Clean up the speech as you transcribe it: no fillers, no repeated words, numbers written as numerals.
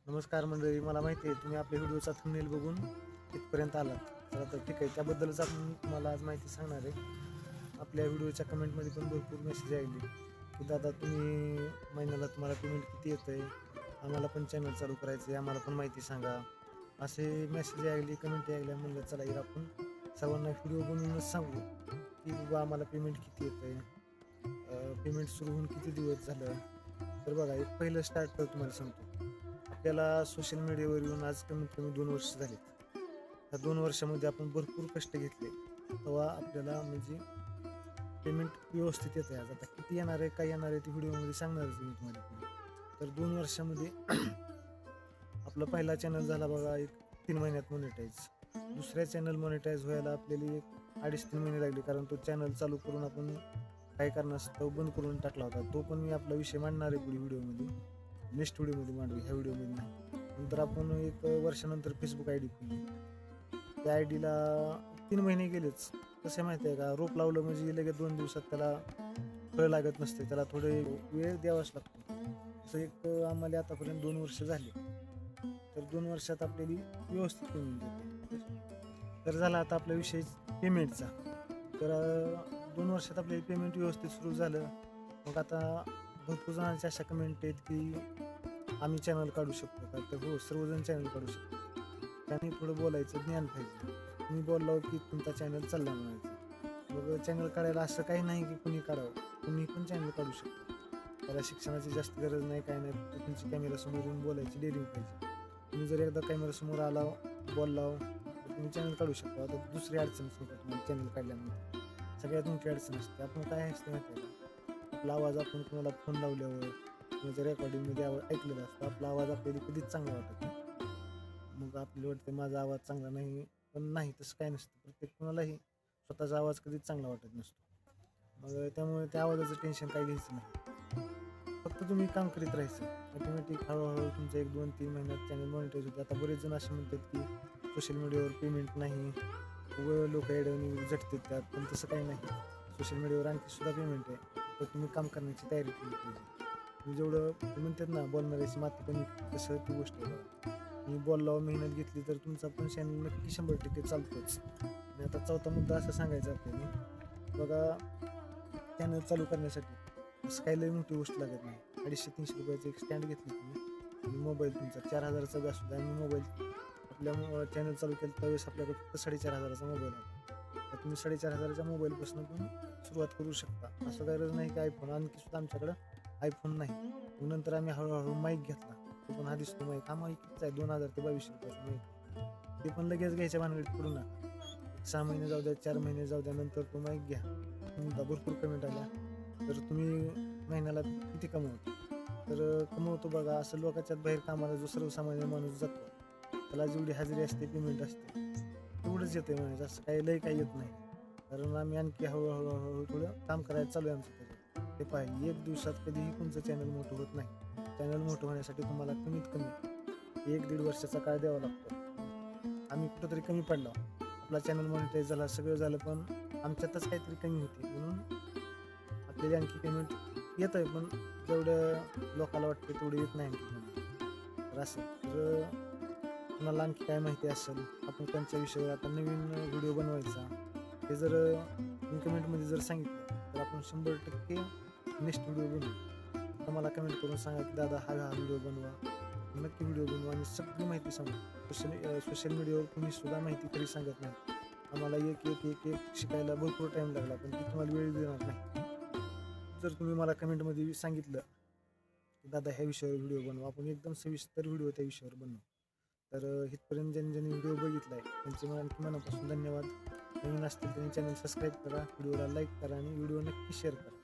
नमस्कार मंडळी, मला माहिती आहे तुम्ही आपल्या व्हिडिओचा थंबनेल बघून इथपर्यंत आलात. चला तर ठीक आहे, त्याबद्दलच आपण तुम्हाला आज माहिती सांगणार आहे. आपल्या व्हिडिओच्या कमेंटमध्ये पण भरपूर मेसेज आले की दादा तुम्ही महिन्याला तुम्हाला पेमेंट किती येतं आहे, आम्हाला पण चॅनल चालू करायचं आहे, आम्हाला पण माहिती सांगा. असे मेसेज आले, कमेंट आल्या. म्हणलं चला यार आपण सर्वांना व्हिडिओ बनवूनच सांगू की बाबा आम्हाला पेमेंट किती येतं आहे, पेमेंट सुरू होऊन किती दिवस झालं. तर बघा, एक पहिलं स्टार्ट कर तुम्हाला सांगतो. आपल्याला सोशल मीडियावर येऊन आज कमीत कमी 2 वर्ष झालीत. त्या 2 वर्षामध्ये आपण भरपूर कष्ट घेतले, तेव्हा आपल्याला म्हणजे पेमेंट व्यवस्थित येत आहे. आज आता किती येणार आहे, काय येणार आहे, ते व्हिडिओमध्ये सांगणारच मी तुम्हाला पुढे. तर 2 वर्षामध्ये आपला पहिला चॅनल झाला बघा एक 3 महिन्यात मॉनिटाईज. दुसऱ्या चॅनल मॉनिटाईज व्हायला आपल्याला एक 2.5-3 महिने लागले, कारण तो चॅनल चालू करून आपण काय कारणास्तव बंद करून टाकला होता. तो पण मी आपला विषय मांडणार आहे पुढे व्हिडिओमध्ये, नेक्स्ट व्हिडिओमध्ये मांडू, ह्या व्हिडिओमध्ये नाही. नंतर आपण एक वर्षानंतर फेसबुक आय डी खोलली. त्या आय डीला 3 महिने गेलेच. कसं माहिती आहे का, रोप लावलं म्हणजे लगेच 2 दिवसात त्याला फळ लागत नसते, त्याला थोडे वेळ द्यावाच लागतो. असं एक आम्हाला आतापर्यंत 2 वर्ष झाले. तर 2 वर्षात आपल्याला व्यवस्थित पेमेंट येते. तर झाला आता आपला विषय पेमेंटचा. तर 2 वर्षात आपल्याला पेमेंट व्यवस्थित सुरू झालं. मग आता भरपूर जणांच्या अशा कमेंट आहेत की आम्ही चॅनल काढू शकतो का? तर हो, सर्वजण चॅनल काढू शकतो. त्याने थोडं बोलायचं ज्ञान पाहिजे. मी बोललो की तुमचा चॅनल चालला म्हणायचं. मग चॅनल काढायला असं काही नाही की कुणी काढावं, कुणी पण चॅनल काढू शकतो. त्याला शिक्षणाची जास्त गरज नाही, काय नाही. तुमची कॅमेरासमोर येऊन बोलायची डेअरिंग पाहिजे. तुम्ही जर एकदा कॅमेरासमोर आला, बोलला, तर तुम्ही चॅनल काढू शकता. आता दुसरी अडचणच नाही तुम्हाला चॅनल काढल्यानंतर. सगळ्यात मोठी अडचण असते, आपण काय असते माहिती आहे का, आपला आवाज आपण कोणाला फोन लावल्यावर किंवा जर रेकॉर्डिंगमध्ये ऐकलेला असतो, आपला आवाज आपल्याला कधीच चांगला वाटत नाही. मग आपल्याला वाटतं माझा आवाज चांगला नाही, पण नाही, तसं काय नसतं. प्रत्येक कोणालाही स्वतःचा आवाज कधीच चांगला वाटत नसतो. मग त्यामुळे त्या आवाजाचं टेन्शन काही घ्यायचं नाही. फक्त तुम्ही काम करीत राहायचं. ऑटोमॅटिक हळूहळू तुमचं 1-2-3 महिन्यात चॅनल मॉनिटाईज होते. आता बरेच जण असे म्हणतात की सोशल मीडियावर पेमेंट नाही व लोक येड्यावानी झटतात त्यात, पण तसं काही नाही. सोशल मीडियावर आणखी सुद्धा पेमेंट आहे. तर तुम्ही काम करण्याची तयारी केली पाहिजे. तुम्ही जेवढं म्हणतात ना, बोलणाऱ्याची माती कमी, तसं ती गोष्ट आहे बघा. तुम्ही बोलल्यावर मेहनत घेतली तर तुमचा पण चॅनल नक्की 100% चालतोच. आणि आता चौथा मुद्दा असा सांगायचा आपल्याला, बघा, चॅनल चालू करण्यासाठी असं काही लई मोठी गोष्ट लागत नाही. 250-300 रुपयाचं एक स्टँड घेतली तुम्ही आणि मोबाईल तुमचा 4,000चा बी असू द्या. आणि मोबाईल आपल्या चॅनल चालू केलं त्यावेळेस आपल्याकडे फक्त 4,500चा मोबाईल होता. तर तुम्ही 4,500च्या मोबाईलपासून पण सुरुवात करू शकता. असं गरज नाही की आयफोन, आणखी सुद्धा आमच्याकडं आयफोन नाही. मग नंतर आम्ही हळूहळू माईक घेतला. तो पण हा दिसतो माईक, हा माईक कितीचा आहे, 2,000 ते 2,200 रुपयाचा माईक. ते पण लगेच घ्यायच्या भानगडीत पडू नका. 6 महिने जाऊ द्या, 4 महिने जाऊ द्या, नंतर तो माईक घ्या. समजा भरपूर कमेंट आल्या, तर तुम्ही महिन्याला किती कमवता? तर कमवतो बघा, असं लोकांच्यात बाहेर कामाला जो सर्वसामान्य माणूस जातो, त्याला जेवढी हजेरी असते, पेमेंट असते, तेवढंच येते म्हणायचं. असं काही लय काही येत नाही. कारण आम्ही आणखी हळूहळू हळूहळू थोडं काम करायचं चालू आहे आमचं त्याच्यात. ते पाहिजे, एक दिवसात कधीही तुमचं चॅनल मोठं होत नाही. चॅनल मोठं होण्यासाठी तुम्हाला कमीत कमी 1-1.5 वर्षाचा काळ द्यावा लागतो. आम्ही कुठंतरी कमी पडलो, आपला चॅनल मॉनिटाईज झाला, सगळं झालं, पण आमच्यातच काहीतरी कमी होती, म्हणून आपल्याला आणखी पेमेंट येत आहे, पण जेवढं लोकांना वाटतं तेवढं येत नाही आणखी पेमेंट. तर असं तर तुम्हाला आणखी काय माहिती असेल, आपण कोणत्या विषयावर आता नवीन व्हिडिओ बनवायचा, हे जर तुम्ही कमेंटमध्ये जर सांगितलं, तर आपण 100% नेक्स्ट व्हिडिओ बनवू. फक्त मला कमेंट करून सांगा की दादा हा व्हिडिओ बनवा. नक्की व्हिडिओ बनवू आणि सगळी माहिती सांगू. सोशल मीडियावर तुम्ही सुद्धा माहिती तरी सांगत नाही. आम्हाला एक एक एक एक शिकायला भरपूर टाईम लागला, पण ती तुम्हाला वेळ देणार नाही. जर तुम्ही मला कमेंटमध्ये सांगितलं की दादा ह्या विषयावर व्हिडिओ बनवा, आपण एकदम सविस्तर व्हिडिओ त्या विषयावर बनवू. तर इथपर्यंत ज्यांनी ज्यांनी व्हिडिओ बघितला आहे त्यांचे आणखी मनापासून धन्यवाद. नवीन असतील त्यांनी चॅनल सबस्क्राईब करा, व्हिडिओला लाईक करा आणि व्हिडिओ नक्की शेअर करा.